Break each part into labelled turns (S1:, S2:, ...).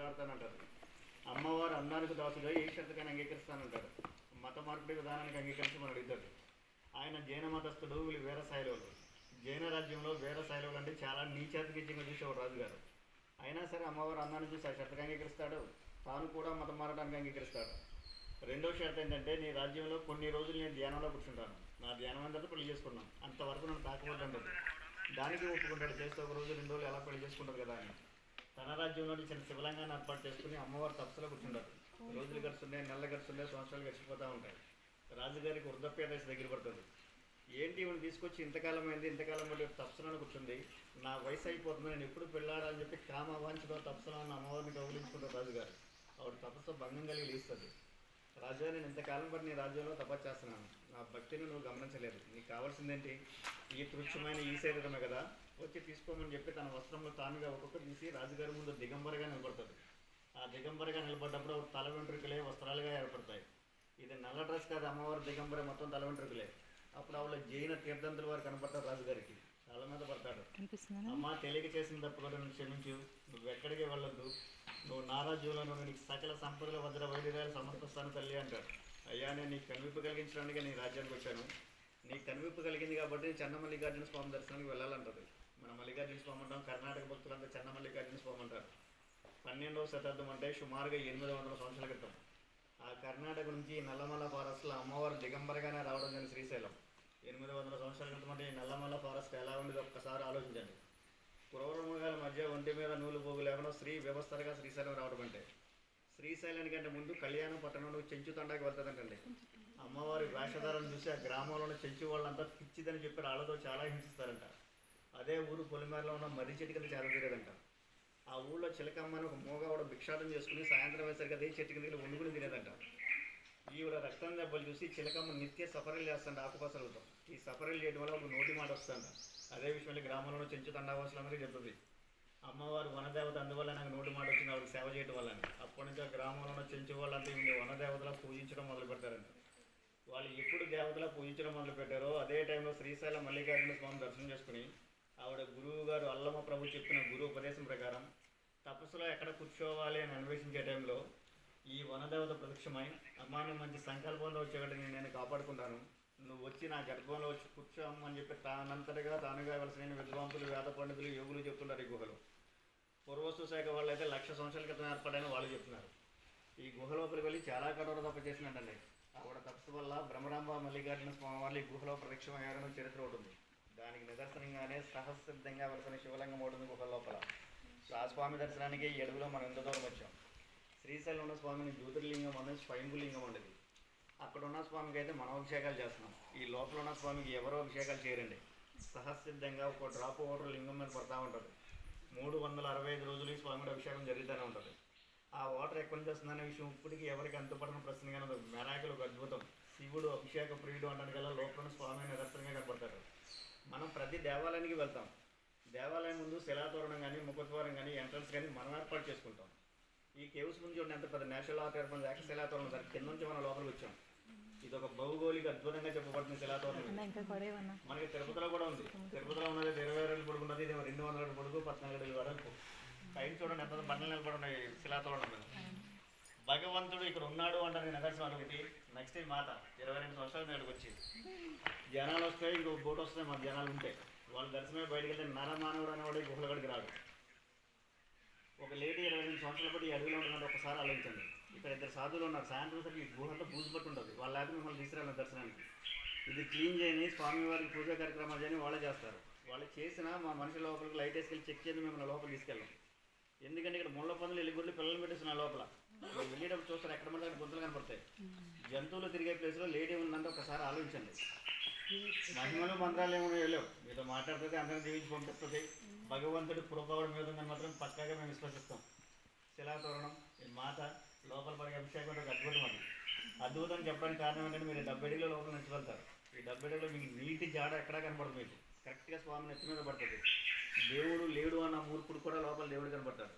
S1: పెళ్ళాడతానంటారు. అమ్మవారు అందానికి దాసుగా ఏ షరతుకైనా అంగీకరిస్తానంటారు. మత మార్పిడి విధానానికి అంగీకరించి మనం అడుగుతాడు. ఆయన జైన మతస్థుడు, వీళ్ళు వీర శైలవులు. జైన రాజ్యంలో వీర శైలవులు అంటే చాలా నీచాతికిచ్చంగా చూసేవాడు రాజుగారు. అయినా సరే అమ్మవారు అందాన్ని చూసి ఆ షరతుకు అంగీకరిస్తాడు, తాను కూడా మతం మారడానికి అంగీకరిస్తాడు. రెండో షరతు ఏంటంటే, నీ రాజ్యంలో కొన్ని రోజులు నేను ధ్యానంలో కూర్చుంటాను, నా ధ్యానం అంతా పెళ్లి చేసుకున్నాను, అంతవరకు నన్ను తాకబడ్డండి. దానికి ఒప్పుకుంటాడు. చేస్తే ఒక రోజు 2 రోజులు ఎలా పెళ్లి చేసుకుంటారు కదా అని. తన రాజ్యంలోని చిన్న శివలింగాన్ని ఏర్పాటు చేసుకుని అమ్మవారు తపస్సులో కూర్చుంటారు. రోజులు గడుస్తున్నాయి, నెలలు గడుస్తున్నాయి, సంవత్సరాలు గడిచిపోతూ ఉంటాయి. రాజుగారికి వృద్ధాప్య దశ దగ్గర పడుతుంది. ఏంటి ఇవన్నీ తీసుకొచ్చి ఇంతకాలం అయింది, ఇంతకాలం బట్టి తపస్సులను కూర్చుంది, నా వయసు అయిపోతుంది, నేను ఎప్పుడు పెళ్ళాడని చెప్పి కామ వాంఛతో తపస్సులో ఉన్న అమ్మవారిని గౌరవించుకుంటారు రాజుగారు. ఆవిడ తపస్సు భంగం కలిగి లేస్తుంది. రాజుగా నేను ఇంతకాలం బట్టి నీ రాజ్యంలో తపస్సు చేస్తున్నాను, నా భక్తిని నువ్వు గమనించలేదు, నీకు కావాల్సిందేంటి, ఈ తృచ్ఛమైన ఈ శరీరమే కదా, వచ్చి తీసుకోమని చెప్పి తన వస్త్రంలో తానుగా ఒక్కొక్కరు తీసి రాజుగారి ముందు దిగంబరగా నిలబడుతుంది. ఆ దిగంబరగా నిలబడ్డప్పుడు తల వెంట్రుకలే వస్త్రాలుగా ఏర్పడతాయి. ఇది నల్ల డ్రెస్ కాదు, అమ్మవారి దిగంబర మొత్తం తల వెంట్రుకలే. అప్పుడు ఆవిడ జైన తీర్థంతుల వారు కనపడతారు రాజుగారికి. తల మీద పడతాడు. అమ్మ, తెలియక చేసిన తప్పు కూడా నువ్వు క్షమించు, నువ్వు ఎక్కడికి వెళ్ళొద్దు, నువ్వు నా రాజ్యంలో నువ్వు నీకు సకల సంపదల వజ్ర వైద్యాలు సమర్పిస్తాను తల్లి అంటాడు. అయ్యా, నేను నీకు కనువిప్పు కలిగించడానికి నీ రాజ్యానికి వచ్చాను, నీకు కనువిప్పు కలిగింది కాబట్టి చెన్న మల్లికార్జున స్వామి దర్శనానికి వెళ్ళాలంటది. మన మల్లికార్జున స్వామి అంటాం, కర్ణాటక భక్తులంతా చెన్న మల్లికార్జున స్వామి అంటారు. 12వ శతాబ్దం అంటే సుమారుగా 800 సంవత్సరాల క్రితం ఆ కర్ణాటక నుంచి నల్లమల్ల ఫారెస్ట్లో అమ్మవారు దిగంబరగానే రావడం జరిగింది. శ్రీశైలం 800 సంవత్సరాల క్రితం అంటే ఈ నల్లమల్ల ఫారెస్ట్ ఎలా ఉండేది ఒక్కసారి ఆలోచించండి. పురవరముగాల మధ్య ఒంటి మీద నూలు పోగు లేకుండా స్త్రీ వ్యవస్థగా శ్రీశైలం రావడం అంటే, శ్రీశైలానికంటే ముందు కళ్యాణం పట్టణంలో చెంచు తండాకి వెళ్తుందంటండి. అమ్మవారి వేషధారం చూసి ఆ గ్రామంలోని చెంచు వాళ్ళంతా పిచ్చిదని చెప్పి రాళ్ళతో చాలా హింసిస్తారంట. అదే ఊరు పొలిమేరలో ఉన్న మర్రి చెట్టు కింద చేరదీరేదంట. ఆ ఊళ్ళో చిలకమ్మని ఒక మూగవాడ భిక్షాటం చేసుకుని సాయంత్రం వేసరికి అదే చెట్టు కిందకి వండుకుని తినేదంట. ఈవిడ రక్తం దెబ్బలు చూసి చిలకమ్మ నిత్య సఫరీలు చేస్తాంట ఆకుపసలతో. ఈ సఫరీలు చేయడం వల్ల ఒక నోటి మాట వస్తుందంట. అదే విషయంలో గ్రామంలో చెంచు తండావాసులందరికీ చెప్తుంది. అమ్మవారు వనదేవత, అందువల్ల నాకు నోటి మాట వచ్చింది ఆవిడకి సేవ చేయడం వల్ల. అప్పటి నుంచి ఆ గ్రామంలో ఉన్న చెంచు వాళ్ళంతా ఈవిడ వనదేవతలా పూజించడం మొదలు పెడతారంట. వాళ్ళు ఎప్పుడు దేవతలా పూజించడం మొదలు పెట్టారో అదే టైంలో శ్రీశైలం మల్లికార్జున స్వామి దర్శనం చేసుకుని ఆవిడ గురువు గారు అల్లమ్మ ప్రభు చెప్పిన గురు ఉపదేశం ప్రకారం తపస్సులో ఎక్కడ కూర్చోవాలి అని అన్వేషించే టైంలో ఈ వనదేవత ప్రత్యక్షమై, అమ్మాయిని మంచి సంకల్పంలో వచ్చేవాడిని నేను కాపాడుకుంటాను, నువ్వు వచ్చి నా గర్భంలో వచ్చి కూర్చోమని చెప్పి తానంతటిగా తానుగా వెలసిన విద్వాంసులు, వేద పండితులు, యోగులు చెప్తున్నారు. ఈ గుహలో పూర్వస్తు శాఖ వాళ్ళు అయితే 1,00,000 సంవత్సరాల క్రితం ఏర్పడని వాళ్ళు చెప్తున్నారు. ఈ గుహ లోపలికి వెళ్ళి చాలా కఠోర తప చేసినట్టండి. ఆవిడ తపస్సు వల్ల బ్రహ్మరాంబ మల్లికార్జున స్వామి వాళ్ళు ఈ గుహలో ప్రత్యక్షమయ్యారని చరిత్ర ఉంటుంది. దానికి నిదర్శనంగానే సహస్సిద్ధంగా వెలసిన శివలింగం ఉంటుంది గుహ లోపల. ఆ స్వామి దర్శనానికి ఈ అడుగులో మనం ఎంత దూరం వచ్చాం. శ్రీశైలంలో స్వామిని జ్యోతిర్లింగం అనేది స్వయంభులింగం ఉండేది. అక్కడ ఉన్న స్వామికి అయితే మనం అభిషేకాలు చేస్తున్నాం. ఈ లోపల ఉన్న స్వామికి ఎవరో అభిషేకాలు చేయరండి. సహస్సిద్ధంగా ఒక డ్రాప్ వాటర్ లింగం మీద పడతా ఉంటుంది. 365 రోజులు ఈ స్వామికి అభిషేకం జరుగుతూనే ఉంటుంది. ఆ వాటర్ ఎక్కడి నుంచి వస్తుందనే విషయం ఇప్పటికీ ఎవరికి అంతుపడిన ప్రశ్నగానే ఉంటుంది. మెరాకిల్, ఒక అద్భుతం. శివుడు అభిషేక ప్రియుడు అనడానికి గల లోపల స్వామి నిదర్శనంగా కనపడతారు. మనం ప్రతి దేవాలయానికి వెళ్తాం. దేవాలయం ముందు శిలాతోరణం కానీ, ముఖద్వారం కానీ, ఎంట్రన్స్ కానీ మనం ఏర్పాటు చేసుకుంటాం. ఈ కేవ్స్ ముందు చూడండి ఎంత పెద్ద నేషనల్ ఆర్ట్ ఏర్పడింది. శిలాతోరణం దాని కింద నుంచి మనం లోపలికి వచ్చాం. ఇది ఒక భౌగోళిక అద్భుతంగా చెప్పబడుతుంది శిలాతోరణం. మనకి తిరుపతిలో కూడా ఉంది. తిరుపతిలో ఉన్నది 22 అడుగులు పొడుగు ఉన్నది, ఇది 200 అడుగులు పొడుగు, 14 అడుగుల వరకు. పైన చూడండి ఎంత బండలు నిలబడి ఉన్నాయి శిలాతోరణం మీద. భగవంతుడు ఇక్కడ ఉన్నాడు అంటే నిదర్శనం ఒకటి. నెక్స్ట్ ఈ మాత 22 సంవత్సరాల నేడుకు వచ్చి జనాలు వస్తాయి, ఇంకో బోట్ వస్తాయి, మన జనాలు ఉంటాయి. వాళ్ళ దర్శనమే బయటకు వెళ్తే నరమానవుడు అనేవాడు ఈ గుహల గడికి రాడు. ఒక లేడీ 22 సంవత్సరాల బట్టి ఈ అడుగులో ఉంటుందంటే ఒకసారి ఆలోచించండి. ఇక్కడ 2 సాధువులు ఉన్నారు. సాయంత్రం సరికి ఈ గుహంతా బూజు పట్టి ఉంటుంది. వాళ్ళ లేకపోతే మిమ్మల్ని తీసుకురాలి దర్శనానికి. ఇది క్లీన్ చేయని, స్వామివారికి పూజా కార్యక్రమాలు చేయని వాళ్ళే చేస్తారు. వాళ్ళు చేసిన మా మనిషి లోపలికి లైట్ వేసుకెళ్ళి చెక్ చేసి మిమ్మల్ని లోపలికి తీసుకెళ్ళాం. ఎందుకంటే ఇక్కడ ముళ్ళ పందులు, ఎల్లిగుడ్లు పిల్లలు పెట్టేస్తున్నారు లోపల. వెళ్ళేటప్పుడు చూస్తారు ఎక్కడ పడితే గుంతలు కనపడతాయి. జంతువులు తిరిగే ప్లేస్లో లేడీ ఉందంటే ఒకసారి ఆలోచించండి. మహిమలు మంత్రాలు ఏమో వెళ్ళావు, మీతో మాట్లాడుతుంది, అందరినీ దీవించి పంపిస్తుంది. భగవంతుడి కృపవడం మీద ఉందని మాత్రం పక్కాగా మేము విశ్వసిస్తాం. శిలాతోరణం, ఈ మాత లోపల పడిన అభిషేకం ఒక అద్భుతం. అది అద్భుతం చెప్పడానికి కారణం ఏంటంటే మీరు 70 అడుగుల లోపల నుంచి వెళ్తారు. ఈ 70 అడుగులో మీకు నీటి జాడ ఎక్కడా కనపడదు. మీకు కరెక్ట్గా స్వామి నెత్తి మీద పడుతుంది. దేవుడు లేడు అన్న మూర్ఖుడు కూడా లోపల దేవుడు కనపడతాడు.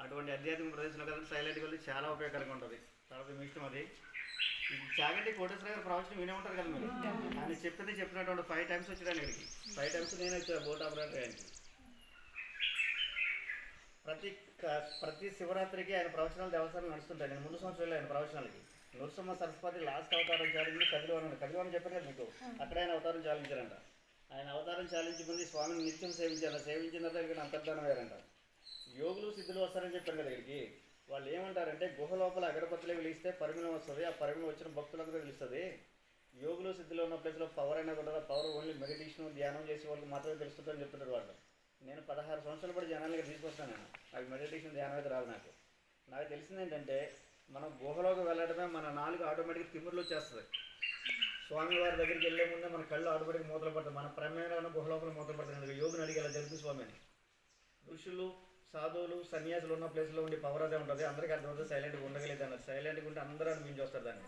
S1: అటువంటి ఆధ్యాత్మిక ప్రదేశంలో కదా సైలెంట్గా వెళ్ళి చాలా ఉపయోగకరంగా ఉంటుంది. తర్వాత మీ ఇష్టం అది. ఇది చాగంటి కోటేశ్వర గారు ప్రవచనం వినే ఉంటారు కదా మీరు. ఆయన చెప్పినటువంటి 5 టైమ్స్ వచ్చాను ఇక్కడికి. 5 టైమ్స్ నేను వచ్చాను బోట్ ఆపరేటర్ ఆయనకి. ప్రతి ప్రతి శివరాత్రికి ఆయన ప్రవచనాలు దేవస్థానం నడుస్తుంటాయి. నేను ముందు సంవత్సరాలు ఆయన ప్రవచనాలకి నృసింహ సరస్వతి లాస్ట్ అవతారం చాలించి కదిలివనం చెప్పారు కదా మీకు, అక్కడ ఆయన అవతారం చాలించారంట. ఆయన అవతారం చాలించి ముందు స్వామిని నిత్యం సేవించారు. సేవించిన తర్వాత ఇక్కడ అంతర్ధానం అయ్యారంట. యోగులు సిద్ధులు వస్తారని చెప్పారు కదా ఇక్కడికి. వాళ్ళు ఏమంటారంటే గుహ లోపల అగరబత్తులే వెలిగిస్తే పరిమళం వస్తుంది, ఆ పరిమళం వచ్చిన భక్తులందరూ తెలుస్తుంది. యోగులు సిద్ధులు ఉన్న ప్లేస్లో పవర్ అయినా కూడా పవర్ ఓన్లీ మెడిటేషన్ ధ్యానం చేసే వాళ్ళకి మాత్రమే తెలుస్తుందని చెప్తున్నారు వాళ్ళు. నేను 16 సంవత్సరాలు కూడా జనాలకి తీసుకొస్తాను. నేను అవి మెడిటేషన్ ధ్యానం అయితే రాదు. నాకు తెలిసింది ఏంటంటే మనం గుహలోకి వెళ్ళడమే మన నాలుగు ఆటోమేటిక్గా తిమ్మురులు వచ్చేస్తుంది. స్వామివారి దగ్గరికి వెళ్ళే ముందే మన కళ్ళు ఆటోమేటిక్ మూతలు పడుతుంది. మన ప్రమేయంలో గుహ లోపల మూతలు పడుతుంది. యోగిని అడిగి అలా జరుగుతుంది స్వామిని. ఋషులు సాధువులు సన్యాసులు ఉన్న ప్లేస్లో ఉండి పవర్ అదే ఉంటుంది. అందరికీ అర్థమవుతుంది సైలెంట్గా ఉండగలేదు అన్నారు. సైలెంట్గా ఉంటే అందరూ అనిపించి వస్తారు దాన్ని.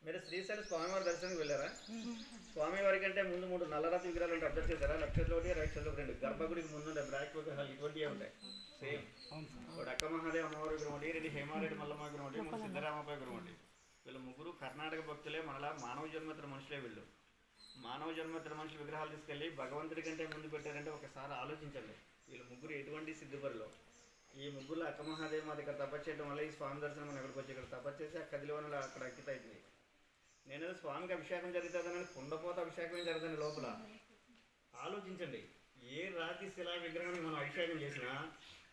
S1: మీరు శ్రీశైలం స్వామివారి దర్శనానికి వెళ్ళారా? స్వామివారి కంటే ముందు 3 నల్లరాతి విగ్రహాలు ఉంటాయి. అబ్జర్వ్ చేశారా? లెఫ్ట్ సైడ్లో ఒకటి, రైట్ సైడ్లో 2. గర్భగుడికి ముందు ఉండే బ్లాక్ విగ్రహాలు ఇటువంటివే ఉంటాయి. సేమ్ ఒకటి అక్క మహాదేవ అమ్మవారి విగ్రహం ఒకటి, 2 హేమారెడ్డి మల్లమ్మ విగ్రహం ఒకటి, 3 సిద్ధరామప్ప విగ్రహం ఒకటి. వీళ్ళు ముగ్గురు కర్ణాటక భక్తులే, మనలా మానవ జన్మత్ర మనుషులే. వీళ్ళు మానవ జన్మత్ర మనుషులు విగ్రహాలు తీసుకెళ్ళి భగవంతుడి కంటే ముందు పెట్టారంటే ఒకసారి ఆలోచించండి. వీళ్ళు ముగ్గురు ఎటువంటి సిద్ధిపరులు. ఈ ముగ్గురు అక్క మహాదేవ మాది ఇక్కడ తపస్సు చేయడం వల్ల ఈ స్వామి దర్శనం మనం ఎక్కడికి వచ్చి ఇక్కడ తపస్సు చేసి ఆ కదిలివనలో అక్కడ అక్కిత అవుతుంది. నేను స్వామికి అభిషేకం జరుగుతుందని కుండపోత అభిషేకం జరుగుతుంది లోపల. ఆలోచించండి. ఏ రాతి శిలా విగ్రహాన్ని మనం అభిషేకం చేసినా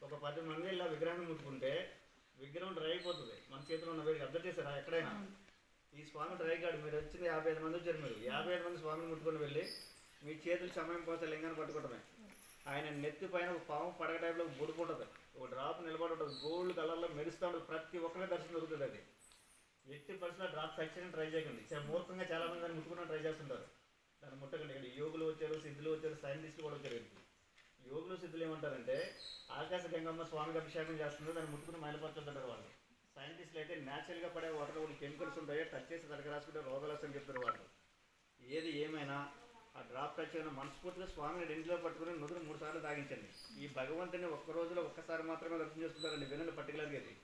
S1: ఒక 10 మంది ఇలా విగ్రహాన్ని ముట్టుకుంటే విగ్రహం డ్రై అయిపోతుంది. మన చేతిలో ఉన్న వేడికి అబ్జర్వ్ చేశారా ఎక్కడైనా? ఈ స్వామి డ్రై కాడు. మీరు వచ్చింది 55 మంది వచ్చారు. మీరు 55 మంది స్వామిని ముట్టుకొని వెళ్ళి మీ చేతులు సమయం పోతే లింగాన్ని పట్టుకోవటమే. ఆయన నెత్తి పైన ఒక పాము పడగ టైప్లో బుడుపు ఉంటుంది, ఒక డ్రాప్ నిలబడి ఉంటుంది, గోల్డ్ కలర్లో మెరుస్తూ ఉంటుంది. ప్రతి ఒక్కరి దర్శనం దొరుకుతుంది. అది ఎట్టి పరిస్థితుల్లో డ్రాప్ సక్సెస్ ట్రై చేయకండి. మూర్ఖంగా చాలామంది దాన్ని ముట్టుకున్న ట్రై చేస్తుంటారు. దాన్ని ముట్టకండి. ఇక్కడ యోగులు వచ్చారు, సిద్ధులు వచ్చారు, సైంటిస్టులు కూడా వచ్చారు. యోగులు సిద్ధులు ఏమంటారంటే ఆకాశ గంగమ్మ స్వామికి అభిషేకం చేస్తుందో దాన్ని ముట్టుకుని మైలపరచుతుంటారు వాళ్ళు. సైంటిస్టులు అయితే న్యాచురల్గా పడే వాటర్ కొన్ని కెమికల్స్ ఉంటాయో టచ్ చేసి తలకి రాసుకుంటే రోగాలు వస్తాయని చెప్తారు వాళ్ళు. ఏది ఏమైనా ఆ డ్రాప్ టచ్ అయినా మనస్ఫూర్తిగా స్వామిని రెండులో పట్టుకుని నుదురు 3 సార్లు తాగించండి. ఈ భగవంతుని ఒక్క రోజులో ఒక్కసారి మాత్రమే దర్శనం చేసుకుంటారండి. వినండి పర్టికులర్గా ఇది.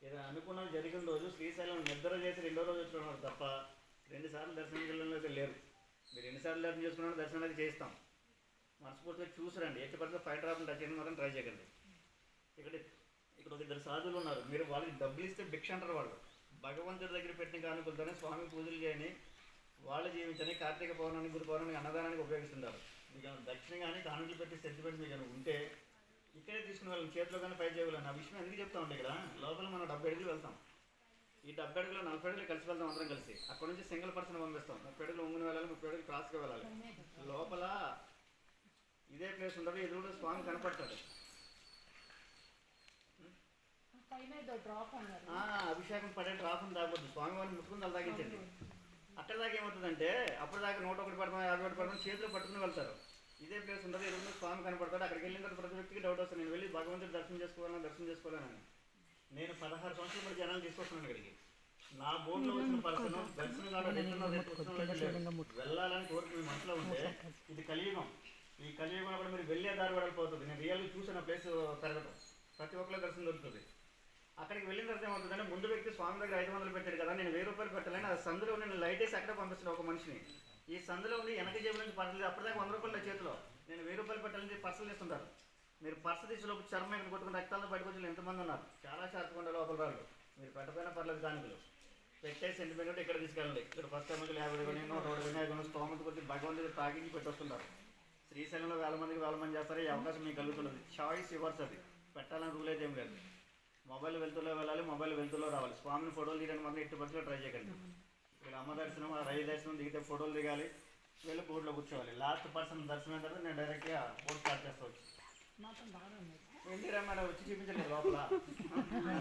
S1: ఏదైనా అనుకున్నది జరిగిన రోజు శ్రీశైలం నిద్ర చేసి 2వ రోజు వచ్చుకున్నారు తప్ప 2 సార్లు దర్శనం వెళ్ళడం అయితే లేరు. మీరు ఎన్నిసార్లు దర్శనం చేసుకున్నారో దర్శనం అయితే చేస్తాం. మనస్ఫూర్తిగా చూసిరండి. ఎట్టి పరిస్థితుల్లో 5 డ్రాప్లు టచ్ చేయడం మాత్రం ట్రై చేయకండి. ఇక్కడ ఒక 2 సాధువులు ఉన్నారు. మీరు వాళ్ళకి డబ్బులు ఇస్తే భిక్ష అంటారు వాళ్ళు. భగవంతుడి దగ్గర పెట్టిన కానుకలతోనే స్వామి పూజలు చేయని వాళ్ళు జీవించని కార్తీక పౌర్ణమి గురు పౌర్ణమి అన్నదానానికి ఉపయోగిస్తుంటారు. మీకు దక్షిణ కానీ కానుకలు పెట్టి సెంటిమెంట్ మీకు ఉంటే ఇక్కడే తీసుకుని వెళ్ళాం. చేతిలో కానీ పై చేయగలను. ఆ విషయం ఎందుకు చెప్తా ఉంటే ఇక్కడ లోపల మనం 70 అడుగులు వెళ్తాం. ఈ 70 అడుగులో 40 అడుగులు కలిసి వెళ్తాం అందరం కలిసి. అక్కడ నుంచి సింగిల్ పర్సన్ పంపిస్తాం. 30 అడుగులు ఉంగుని వెళ్ళాలి, 30 అడుగులు క్రాస్గా వెళ్ళాలి. లోపల ఇదే ప్లేస్ ఉంటుంది. ఎదురు స్వామి కనపడతాడు. అభిషేకం పడే డ్రాప్ తాగొద్దు. స్వామి వారిని ముట్టుకుని అలా తాగించండి. అక్కడ దాకా ఏమవుతుందంటే అప్పుడు దాకా 101 పడతాం, 50 పడతాం, చేతిలో పట్టుకుని వెళ్తారు. ఇదే ప్లేస్ ఉంటుంది. ఎదురు స్వామి కనపడతాడు. అక్కడికి వెళ్ళిన తర్వాత ప్రతి వ్యక్తికి డౌట్ వస్తుంది, నేను వెళ్ళి భగవంతుడు దర్శనం చేసుకోవాలని. నేను 16 సంవత్సరాలు పడి జనాలు తీసుకొస్తున్నాను ఇక్కడికి. నా బోర్డులో వచ్చిన పర్సన్ దర్శనం వెళ్ళాలని కోరిక మీ మనసులో ఉంటే ఇది కలియుగం. ఈ కలియుగంలో కూడా మీరు వెళ్ళే దారి వెళ్ళిపోతుంది. నేను రియల్గా చూసిన ప్లేస్ పెరగటం ప్రతి ఒక్కరికి దర్శనం దొరుకుతుంది. అక్కడికి వెళ్ళిన తర్వాత ఏమవుతుందంటే ముందు వ్యక్తి స్వామి దగ్గర 500 పెట్టాడు కదా, నేను 1000 రూపాయలు పెట్టాలని ఆ సందులో నేను లైట్ వేసి అక్కడ పంపిస్తున్నాను ఒక మనిషిని. ఈ సందులో ఉండి వెనక జేబు నుంచి పర్సలు అప్పటిదాకా 100 రూపాయలు చేతిలో నేను 1000 రూపాయలు పెట్టాలని పర్సలు చేస్తుంటారు. మీరు పర్సు తీసేలోపు చర్మం ఇక్కడ కొట్టుకుని రక్తాలతో బయటకు వచ్చి ఎంతమంది ఉన్నారు. చాలా షార్ప్గా లోపల రాళ్ళు. మీరు పెట్టపోయినా పర్లేదు కానుకలు పెట్టే సెంటిమెంట్ ఉంటే ఇక్కడ తీసుకెళ్ళండి. ఇక్కడ ఫస్ట్ టైం 50 కొని 100 కొని స్తోమత కొద్ది భగవంతుడు తాగించి పెట్టొస్తుంటారు. శ్రీశైలంలో 1000 మందికి 1000 మంది చేస్తారు. ఈ అవకాశం మీకు కలుగుతున్నది. Choice yours. అది పెట్టాలని రూల్ అయితే ఏం లేదు. మొబైల్ వెళ్తులో వెళ్ళాలి, మొబైల్ వెళ్తులో రావాలి. స్వామిని ఫోటోలు తీయడానికి మాత్రం ఎట్టి పరిస్థితుల్లో ట్రై చేయకండి. ఇక్కడ అమ్మ దర్శనం, రైలు దర్శనం దిగితే ఫోటోలు దిగాలి, వెళ్ళి బోర్డులో కూర్చోవాలి. లాస్ట్ పర్సన్ దర్శనం అయిన తర్వాత నేను డైరెక్ట్గా బోర్డు స్టార్ట్ చేస్తావచ్చు. ఏంటి రా మేడం వచ్చి చూపించలేదు లోపల.